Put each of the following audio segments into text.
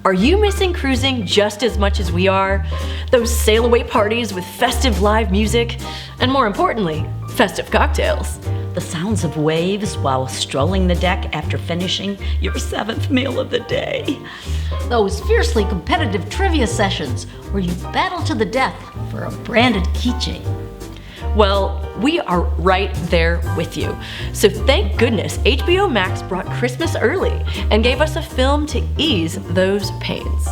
Are you missing cruising just as much as we are? Those sail-away parties with festive live music, and more importantly, festive cocktails. The sounds of waves while strolling the deck after finishing your 7th meal of the day. Those fiercely competitive trivia sessions where you battle to the death for a branded keychain. Well, we are right there with you. So thank goodness HBO Max brought Christmas early and gave us a film to ease those pains.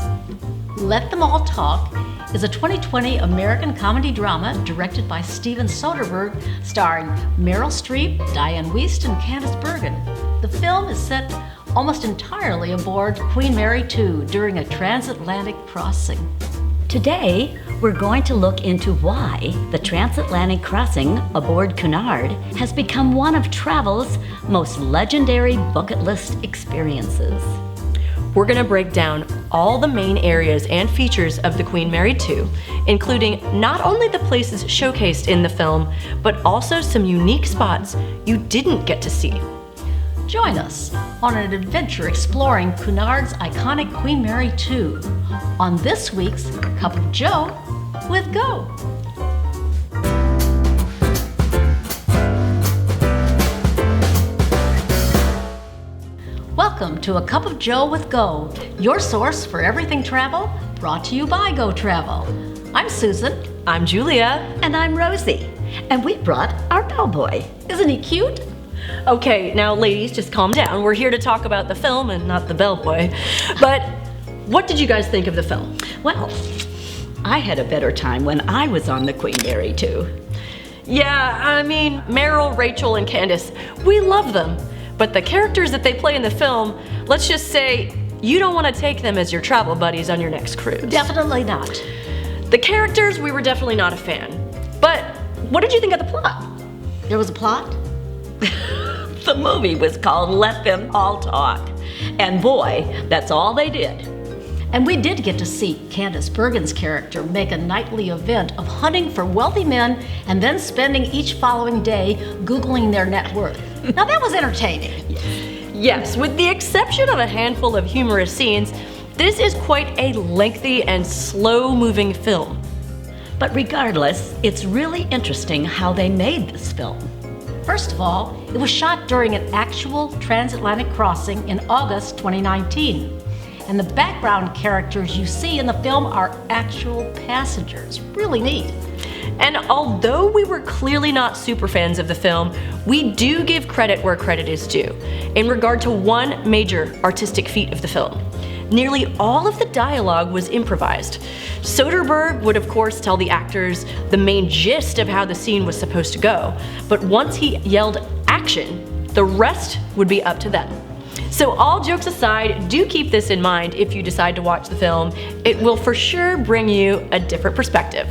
Let Them All Talk is a 2020 American comedy drama directed by Steven Soderbergh, starring Meryl Streep, Dianne Wiest, and Candice Bergen. The film is set almost entirely aboard Queen Mary II during a transatlantic crossing. Today, we're going to look into why the transatlantic crossing aboard Cunard has become one of travel's most legendary bucket list experiences. We're going to break down all the main areas and features of the Queen Mary II, including not only the places showcased in the film, but also some unique spots you didn't get to see. Join us on an adventure exploring Cunard's iconic Queen Mary II on this week's Cup of Joe with Go. Welcome to A Cup of Joe with Go, your source for everything travel, brought to you by Go Travel. I'm Susan. I'm Julia. And I'm Rosie. And we brought our bellboy. Isn't he cute? Okay, now ladies, just calm down. We're here to talk about the film and not the bellboy. But what did you guys think of the film? Well, I had a better time when I was on the Queen Mary II. Yeah, I mean, Meryl, Rachel, and Candice, we love them. But the characters that they play in the film, let's just say, you don't want to take them as your travel buddies on your next cruise. Definitely not. The characters, we were definitely not a fan. But what did you think of the plot? There was a plot? The movie was called Let Them All Talk. And boy, that's all they did. And we did get to see Candice Bergen's character make a nightly event of hunting for wealthy men and then spending each following day Googling their net worth. Now that was entertaining. Yes, with the exception of a handful of humorous scenes, this is quite a lengthy and slow-moving film. But regardless, it's really interesting how they made this film. First of all, it was shot during an actual transatlantic crossing in August 2019. And the background characters you see in the film are actual passengers. Really neat. And although we were clearly not super fans of the film, we do give credit where credit is due in regard to one major artistic feat of the film. Nearly all of the dialogue was improvised. Soderbergh would of course tell the actors the main gist of how the scene was supposed to go, but once he yelled action, the rest would be up to them. So all jokes aside, do keep this in mind if you decide to watch the film. It will for sure bring you a different perspective.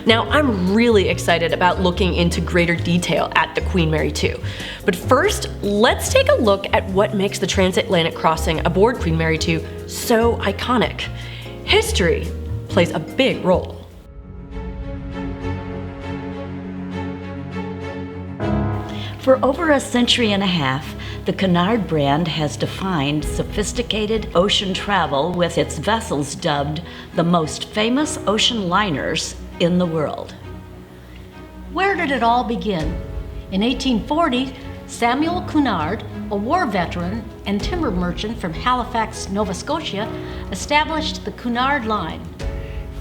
Now, I'm really excited about looking into greater detail at the Queen Mary II. But first, let's take a look at what makes the transatlantic crossing aboard Queen Mary II so iconic. History plays a big role. For over a century and a half, the Cunard brand has defined sophisticated ocean travel with its vessels dubbed the most famous ocean liners in the world. Where did it all begin? In 1840, Samuel Cunard, a war veteran and timber merchant from Halifax, Nova Scotia, established the Cunard Line.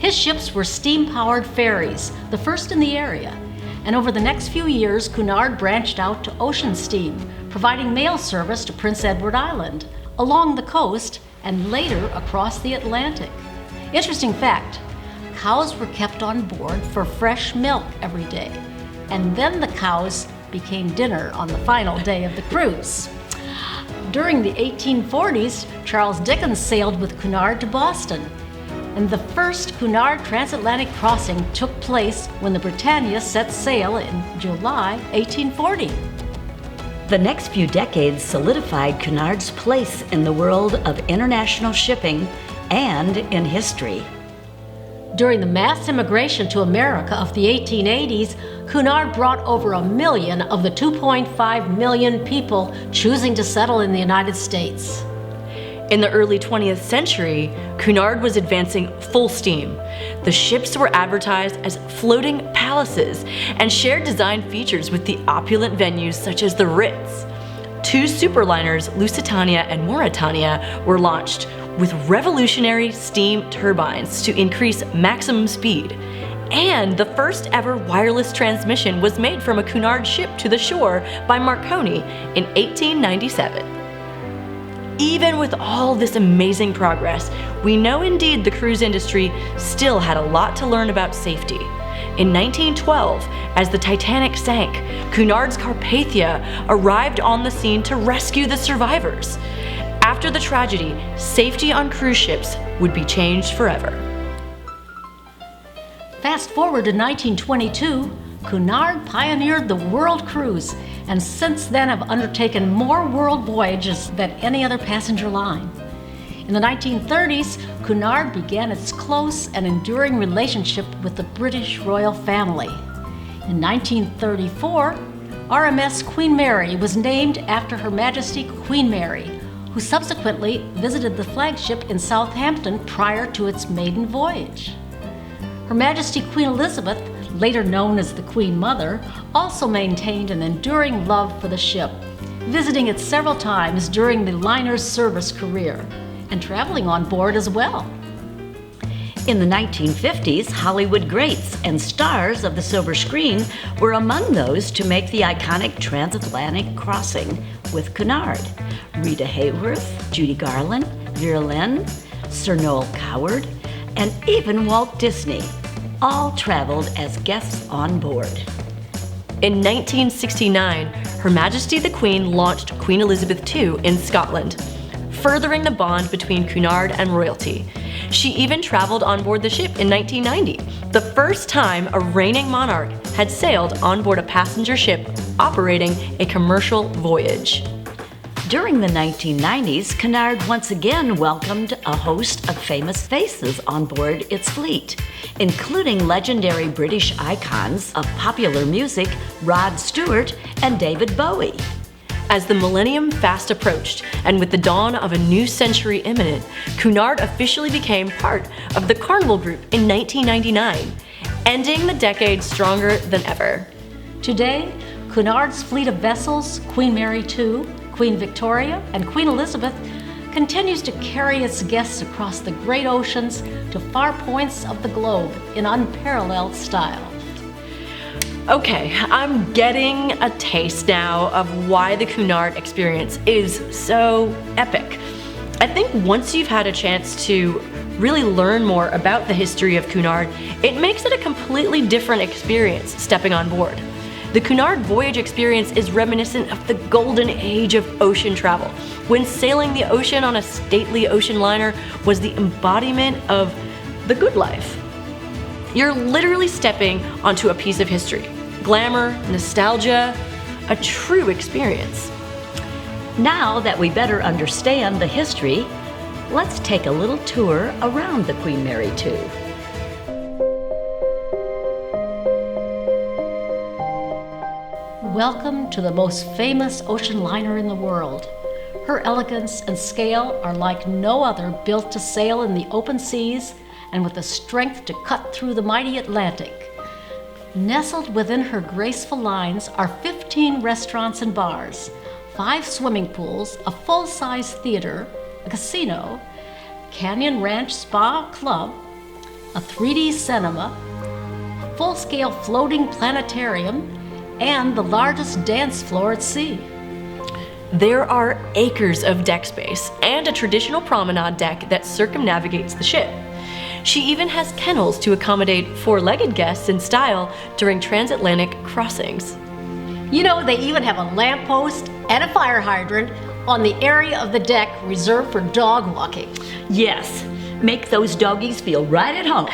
His ships were steam-powered ferries, the first in the area, and over the next few years, Cunard branched out to ocean steam, providing mail service to Prince Edward Island, along the coast, and later across the Atlantic. Interesting fact, cows were kept on board for fresh milk every day, and then the cows became dinner on the final day of the cruise. During the 1840s, Charles Dickens sailed with Cunard to Boston, and the first Cunard transatlantic crossing took place when the Britannia set sail in July 1840. The next few decades solidified Cunard's place in the world of international shipping and in history. During the mass immigration to America of the 1880s, Cunard brought over 1 million of the 2.5 million people choosing to settle in the United States. In the early 20th century, Cunard was advancing full steam. The ships were advertised as floating palaces and shared design features with the opulent venues such as the Ritz. 2 superliners, Lusitania and Mauretania, were launched with revolutionary steam turbines to increase maximum speed. And the first ever wireless transmission was made from a Cunard ship to the shore by Marconi in 1897. Even with all this amazing progress, we know indeed the cruise industry still had a lot to learn about safety. In 1912, as the Titanic sank, Cunard's Carpathia arrived on the scene to rescue the survivors. After the tragedy, safety on cruise ships would be changed forever. Fast forward to 1922, Cunard pioneered the world cruise and since then have undertaken more world voyages than any other passenger line. In the 1930s, Cunard began its close and enduring relationship with the British royal family. In 1934, RMS Queen Mary was named after Her Majesty Queen Mary, who subsequently visited the flagship in Southampton prior to its maiden voyage. Her Majesty Queen Elizabeth, later known as the Queen Mother, also maintained an enduring love for the ship, visiting it several times during the liner's service career, and traveling on board as well. In the 1950s, Hollywood greats and stars of the silver screen were among those to make the iconic transatlantic crossing with Cunard. Rita Hayworth, Judy Garland, Vera Lynn, Sir Noel Coward, and even Walt Disney all traveled as guests on board. In 1969, Her Majesty the Queen launched Queen Elizabeth II in Scotland, furthering the bond between Cunard and royalty. She even traveled on board the ship in 1990, the first time a reigning monarch had sailed on board a passenger ship operating a commercial voyage. During the 1990s, Cunard once again welcomed a host of famous faces on board its fleet, including legendary British icons of popular music Rod Stewart and David Bowie. As the millennium fast approached, and with the dawn of a new century imminent, Cunard officially became part of the Carnival Group in 1999, ending the decade stronger than ever. Today, Cunard's fleet of vessels, Queen Mary II, Queen Victoria, and Queen Elizabeth, continues to carry its guests across the great oceans to far points of the globe in unparalleled style. Okay, I'm getting a taste now of why the Cunard experience is so epic. I think once you've had a chance to really learn more about the history of Cunard, it makes it a completely different experience stepping on board. The Cunard voyage experience is reminiscent of the golden age of ocean travel, when sailing the ocean on a stately ocean liner was the embodiment of the good life. You're literally stepping onto a piece of history. Glamour, nostalgia, a true experience. Now that we better understand the history, let's take a little tour around the Queen Mary II. Welcome to the most famous ocean liner in the world. Her elegance and scale are like no other, built to sail in the open seas and with the strength to cut through the mighty Atlantic. Nestled within her graceful lines are 15 restaurants and bars, 5 swimming pools, a full-size theater, a casino, Canyon Ranch Spa Club, a 3D cinema, a full-scale floating planetarium, and the largest dance floor at sea. There are acres of deck space and a traditional promenade deck that circumnavigates the ship. She even has kennels to accommodate 4-legged guests in style during transatlantic crossings. You know, they even have a lamppost and a fire hydrant on the area of the deck reserved for dog walking. Yes, make those doggies feel right at home.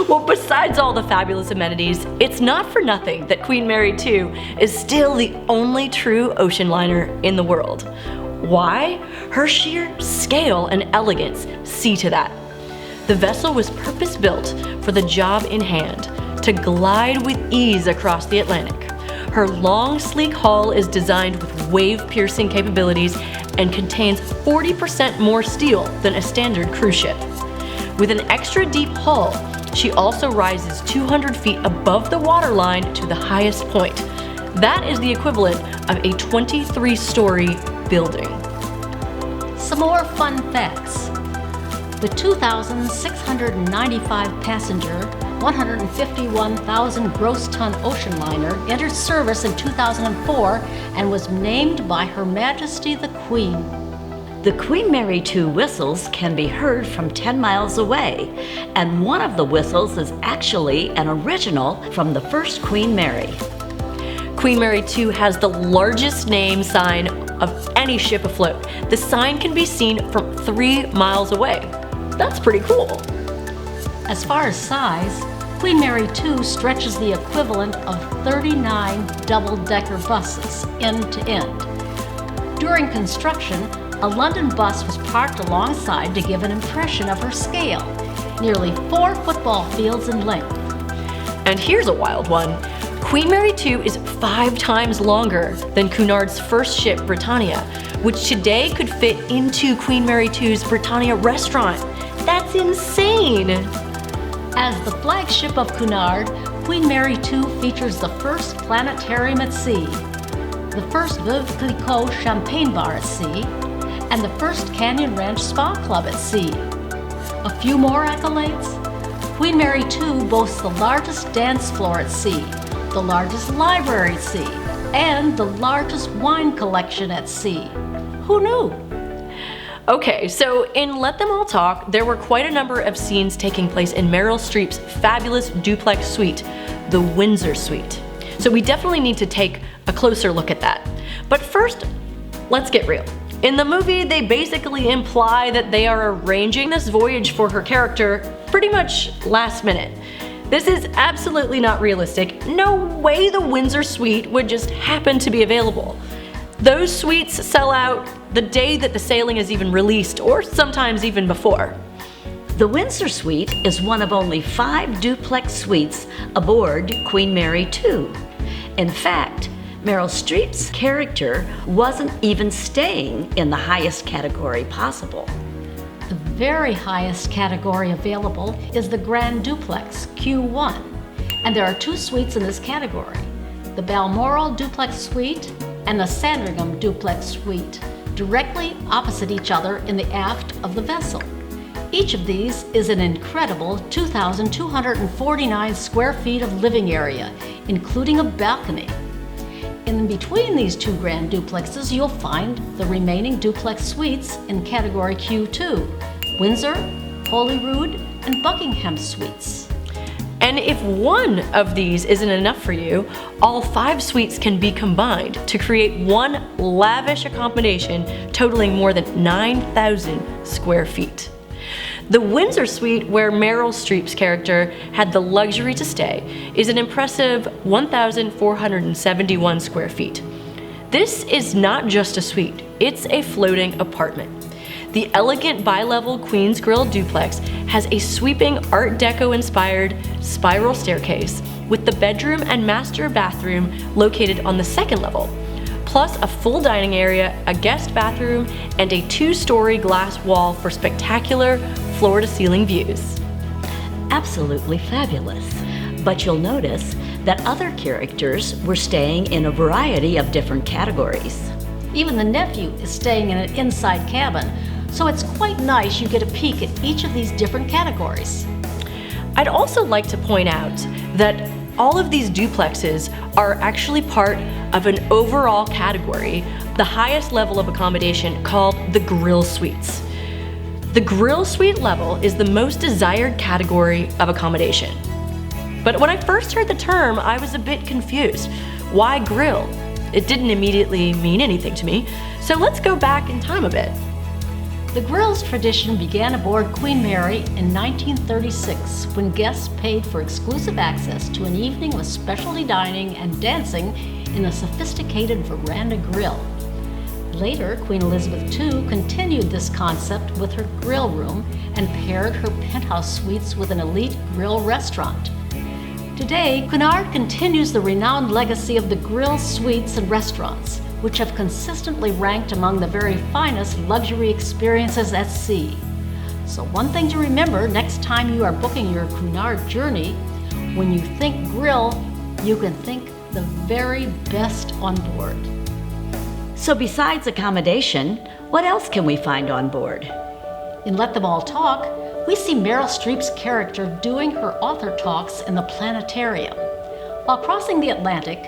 Well, besides all the fabulous amenities, it's not for nothing that Queen Mary II is still the only true ocean liner in the world. Why? Her sheer scale and elegance see to that. The vessel was purpose-built for the job in hand, to glide with ease across the Atlantic. Her long, sleek hull is designed with wave-piercing capabilities and contains 40% more steel than a standard cruise ship. With an extra deep hull, she also rises 200 feet above the waterline to the highest point. That is the equivalent of a 23-story building. Some more fun facts. The 2,695-passenger, 151,000 gross ton ocean liner entered service in 2004 and was named by Her Majesty the Queen. The Queen Mary 2 whistles can be heard from 10 miles away, and one of the whistles is actually an original from the first Queen Mary. Queen Mary 2 has the largest name sign of any ship afloat. The sign can be seen from 3 miles away. That's pretty cool. As far as size, Queen Mary 2 stretches the equivalent of 39 double-decker buses end to end. During construction, a London bus was parked alongside to give an impression of her scale, nearly 4 football fields in length. And here's a wild one. Queen Mary 2 is 5 times longer than Cunard's first ship, Britannia, which today could fit into Queen Mary 2's Britannia restaurant. That's insane! As the flagship of Cunard, Queen Mary 2 features the first planetarium at sea, the first Veuve Clicquot champagne bar at sea, and the first Canyon Ranch Spa Club at sea. A few more accolades? Queen Mary 2 boasts the largest dance floor at sea, the largest library at sea, and the largest wine collection at sea. Who knew? Okay, so in Let Them All Talk, there were quite a number of scenes taking place in Meryl Streep's fabulous duplex suite, the Windsor Suite. So we definitely need to take a closer look at that. But first, let's get real. In the movie, they basically imply that they are arranging this voyage for her character pretty much last minute. This is absolutely not realistic. No way the Windsor Suite would just happen to be available. Those suites sell out the day that the sailing is even released, or sometimes even before. The Windsor Suite is one of only 5 duplex suites aboard Queen Mary 2. In fact, Meryl Streep's character wasn't even staying in the highest category possible. The very highest category available is the Grand Duplex, Q1, and there are 2 suites in this category, the Balmoral Duplex Suite and the Sandringham Duplex Suite, directly opposite each other in the aft of the vessel. Each of these is an incredible 2,249 square feet of living area, including a balcony. In between these 2 grand duplexes, you'll find the remaining duplex suites in category Q2, Windsor, Holyrood, and Buckingham Suites. And if one of these isn't enough for you, all 5 suites can be combined to create one lavish accommodation totaling more than 9,000 square feet. The Windsor Suite, where Meryl Streep's character had the luxury to stay, is an impressive 1,471 square feet. This is not just a suite, it's a floating apartment. The elegant bi-level Queen's Grill duplex has a sweeping Art Deco-inspired spiral staircase with the bedroom and master bathroom located on the 2nd level, plus a full dining area, a guest bathroom, and a 2-story glass wall for spectacular floor-to-ceiling views. Absolutely fabulous. But you'll notice that other characters were staying in a variety of different categories. Even the nephew is staying in an inside cabin, so it's quite nice you get a peek at each of these different categories. I'd also like to point out that all of these duplexes are actually part of an overall category, the highest level of accommodation called the Grill Suites. The Grill Suite level is the most desired category of accommodation. But when I first heard the term, I was a bit confused. Why grill? It didn't immediately mean anything to me, so let's go back in time a bit. The grill's tradition began aboard Queen Mary in 1936 when guests paid for exclusive access to an evening of specialty dining and dancing in a sophisticated veranda grill. Later, Queen Elizabeth II continued this concept with her grill room and paired her penthouse suites with an elite grill restaurant. Today, Cunard continues the renowned legacy of the grill suites and restaurants, which have consistently ranked among the very finest luxury experiences at sea. So one thing to remember next time you are booking your Cunard journey, when you think grill, you can think the very best on board. So besides accommodation, what else can we find on board? In Let Them All Talk, we see Meryl Streep's character doing her author talks in the planetarium. While crossing the Atlantic,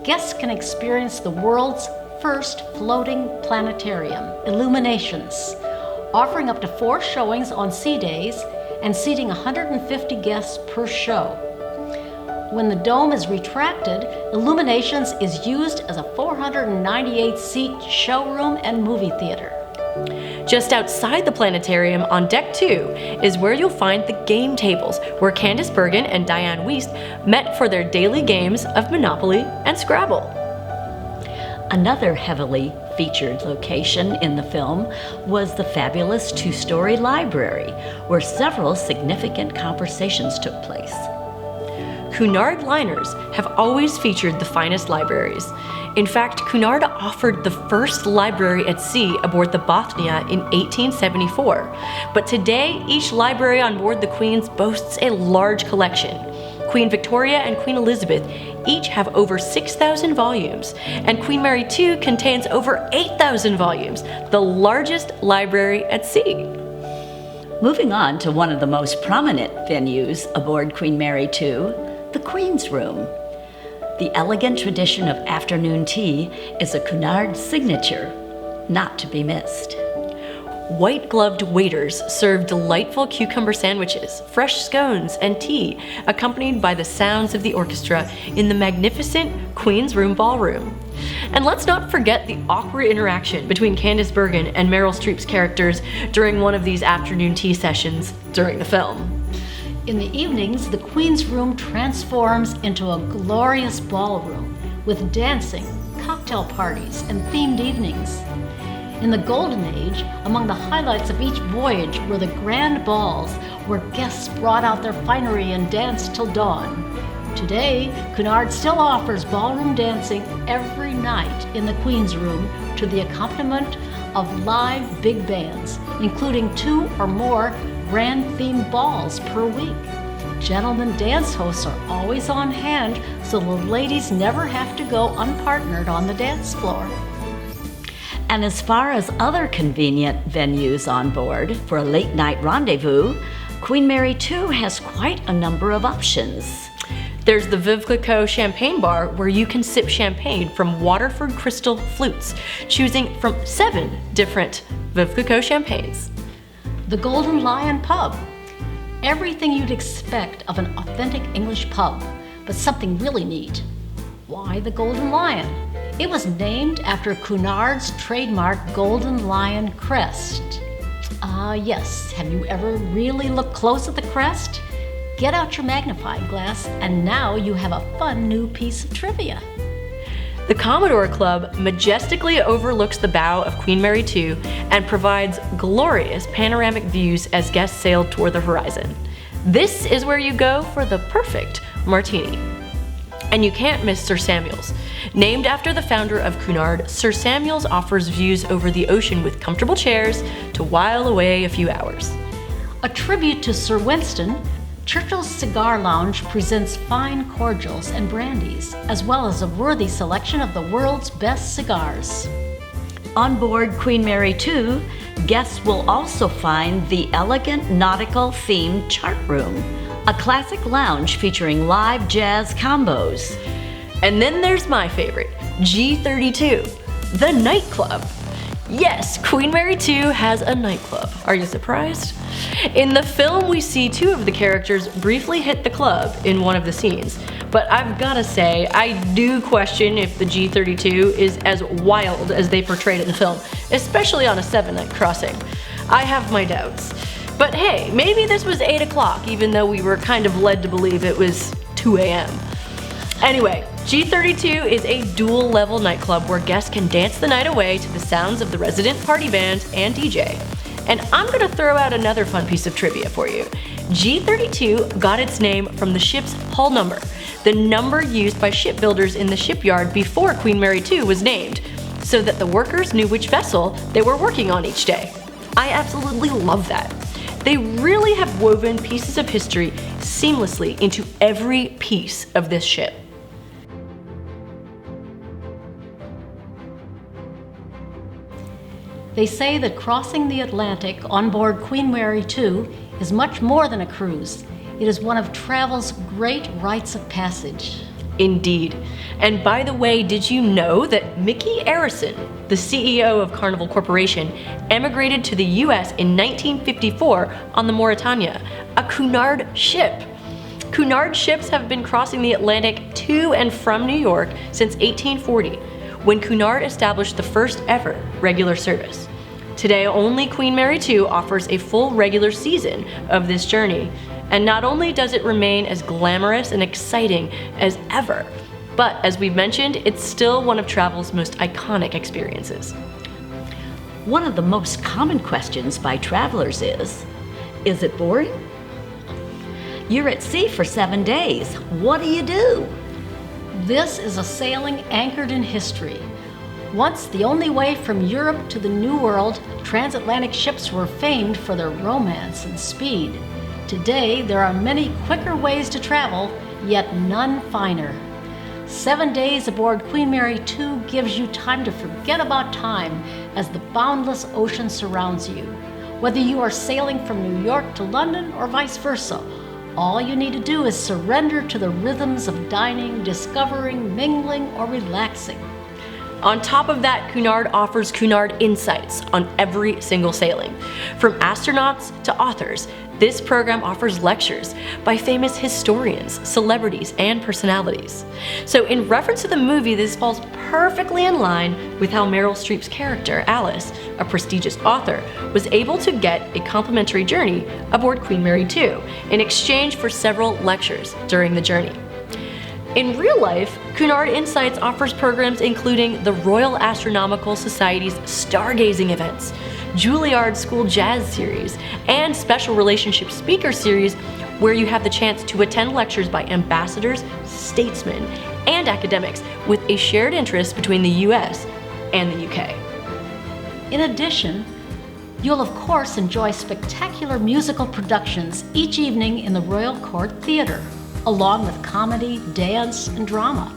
guests can experience the world's first floating planetarium, Illuminations, offering up to 4 showings on sea days and seating 150 guests per show. When the dome is retracted, Illuminations is used as a 498-seat showroom and movie theater. Just outside the planetarium on deck 2 is where you'll find the game tables, where Candice Bergen and Dianne Wiest met for their daily games of Monopoly and Scrabble. Another heavily featured location in the film was the fabulous 2-story library, where several significant conversations took place. Cunard liners have always featured the finest libraries. In fact, Cunard offered the first library at sea aboard the Bothnia in 1874. But today, each library on board the Queen's boasts a large collection. Queen Victoria and Queen Elizabeth each have over 6,000 volumes, and Queen Mary II contains over 8,000 volumes, the largest library at sea. Moving on to one of the most prominent venues aboard Queen Mary II, the Queen's Room. The elegant tradition of afternoon tea is a Cunard signature, not to be missed. White-gloved waiters serve delightful cucumber sandwiches, fresh scones, and tea, accompanied by the sounds of the orchestra in the magnificent Queen's Room Ballroom. And let's not forget the awkward interaction between Candice Bergen and Meryl Streep's characters during one of these afternoon tea sessions during the film. In the evenings, the Queen's Room transforms into a glorious ballroom with dancing, cocktail parties, and themed evenings. In the Golden Age, among the highlights of each voyage were the grand balls where guests brought out their finery and danced till dawn. Today, Cunard still offers ballroom dancing every night in the Queen's Room to the accompaniment of live big bands, including 2 or more grand-themed balls per week. Gentlemen dance hosts are always on hand, so the ladies never have to go unpartnered on the dance floor. And as far as other convenient venues on board for a late-night rendezvous, Queen Mary II has quite a number of options. There's the Veuve Clicquot Champagne Bar, where you can sip champagne from Waterford crystal flutes, choosing from 7 different Veuve Clicquot champagnes. The Golden Lion Pub. Everything you'd expect of an authentic English pub, but something really neat. Why the Golden Lion? It was named after Cunard's trademark Golden Lion crest. Yes, have you ever really looked close at the crest? Get out your magnifying glass, and now you have a fun new piece of trivia. The Commodore Club majestically overlooks the bow of Queen Mary II and provides glorious panoramic views as guests sail toward the horizon. This is where you go for the perfect martini. And you can't miss Sir Samuel's. Named after the founder of Cunard, Sir Samuel's offers views over the ocean with comfortable chairs to while away a few hours. A tribute to Sir Winston, Churchill's Cigar Lounge presents fine cordials and brandies, as well as a worthy selection of the world's best cigars. On board Queen Mary II, guests will also find the elegant nautical-themed chart room, a classic lounge featuring live jazz combos. And then there's my favorite, G32, the nightclub. Yes, Queen Mary II has a nightclub. Are you surprised? In the film, we see 2 of the characters briefly hit the club in one of the scenes. But I've gotta say, I do question if the G32 is as wild as they portrayed it in the film, especially on a 7-night crossing. I have my doubts. But hey, maybe this was 8 o'clock, even though we were kind of led to believe it was 2 a.m. Anyway, G32 is a dual-level nightclub where guests can dance the night away to the sounds of the resident party band and DJ. And I'm gonna throw out another fun piece of trivia for you. G32 got its name from the ship's hull number, the number used by shipbuilders in the shipyard before Queen Mary II was named. so that the workers knew which vessel they were working on each day. I absolutely love that. They really have woven pieces of history seamlessly into every piece of this ship. They say that crossing the Atlantic on board Queen Mary II is much more than a cruise. It is one of travel's great rites of passage. Indeed. And by the way, did you know that Mickey Arison, the CEO of Carnival Corporation, emigrated to the US in 1954 on the Mauretania, a Cunard ship? Cunard ships have been crossing the Atlantic to and from New York since 1840, when Cunard established the first ever regular service. Today, only Queen Mary II offers a full regular season of this journey. And not only does it remain as glamorous and exciting as ever, but as we've mentioned, it's still one of travel's most iconic experiences. One of the most common questions by travelers is it boring? You're at sea for 7 days. What do you do? This is a sailing anchored in history. Once the only way from Europe to the New World, transatlantic ships were famed for their romance and speed. Today, there are many quicker ways to travel, yet none finer. 7 days aboard Queen Mary II gives you time to forget about time as the boundless ocean surrounds you. Whether you are sailing from New York to London or vice versa, all you need to do is surrender to the rhythms of dining, discovering, mingling, or relaxing. On top of that, Cunard offers Cunard Insights on every single sailing. From astronauts to authors, this program offers lectures by famous historians, celebrities, and personalities. So in reference to the movie, this falls perfectly in line with how Meryl Streep's character, Alice, a prestigious author, was able to get a complimentary journey aboard Queen Mary II in exchange for several lectures during the journey. In real life, Cunard Insights offers programs including the Royal Astronomical Society's stargazing events, Juilliard School Jazz Series, and Special Relationship Speaker Series, where you have the chance to attend lectures by ambassadors, statesmen, and academics with a shared interest between the US and the UK. In addition, you'll of course enjoy spectacular musical productions each evening in the Royal Court Theatre, along with comedy, dance, and drama.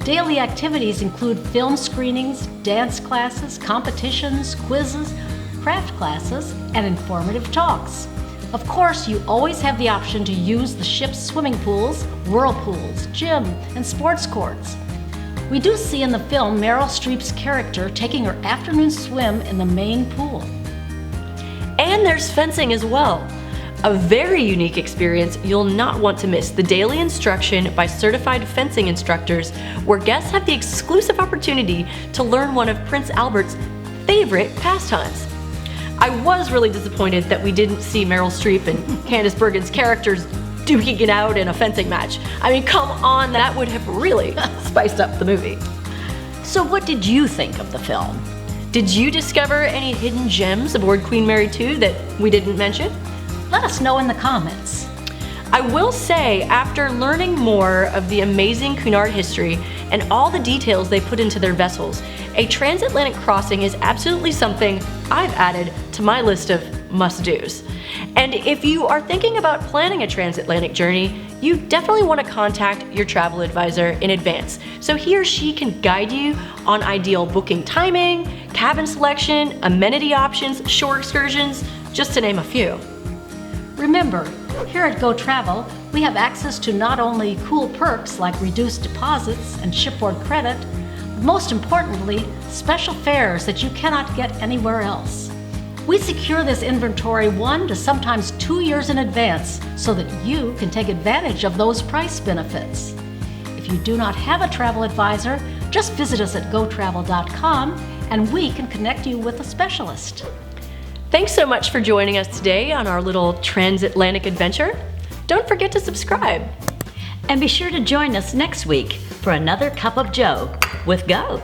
Daily activities include film screenings, dance classes, competitions, quizzes, craft classes, and informative talks. Of course, you always have the option to use the ship's swimming pools, whirlpools, gym, and sports courts. We do see in the film Meryl Streep's character taking her afternoon swim in the main pool. And there's fencing as well. A very unique experience you'll not want to miss, the daily instruction by certified fencing instructors, where guests have the exclusive opportunity to learn one of Prince Albert's favorite pastimes. I was really disappointed that we didn't see Meryl Streep and Candice Bergen's characters duking it out in a fencing match. I mean, come on, that would have really spiced up the movie. So what did you think of the film? Did you discover any hidden gems aboard Queen Mary II that we didn't mention? Let us know in the comments. I will say, after learning more of the amazing Cunard history and all the details they put into their vessels, a transatlantic crossing is absolutely something I've added to my list of must-dos. And if you are thinking about planning a transatlantic journey, you definitely want to contact your travel advisor in advance, so he or she can guide you on ideal booking timing, cabin selection, amenity options, shore excursions, just to name a few. Remember, here at Go Travel, we have access to not only cool perks like reduced deposits and shipboard credit, but most importantly, special fares that you cannot get anywhere else. We secure this inventory 1 to sometimes 2 years in advance so that you can take advantage of those price benefits. If you do not have a travel advisor, just visit us at gotravel.com and we can connect you with a specialist. Thanks so much for joining us today on our little transatlantic adventure. Don't forget to subscribe. And be sure to join us next week for another Cup of Joe with Go.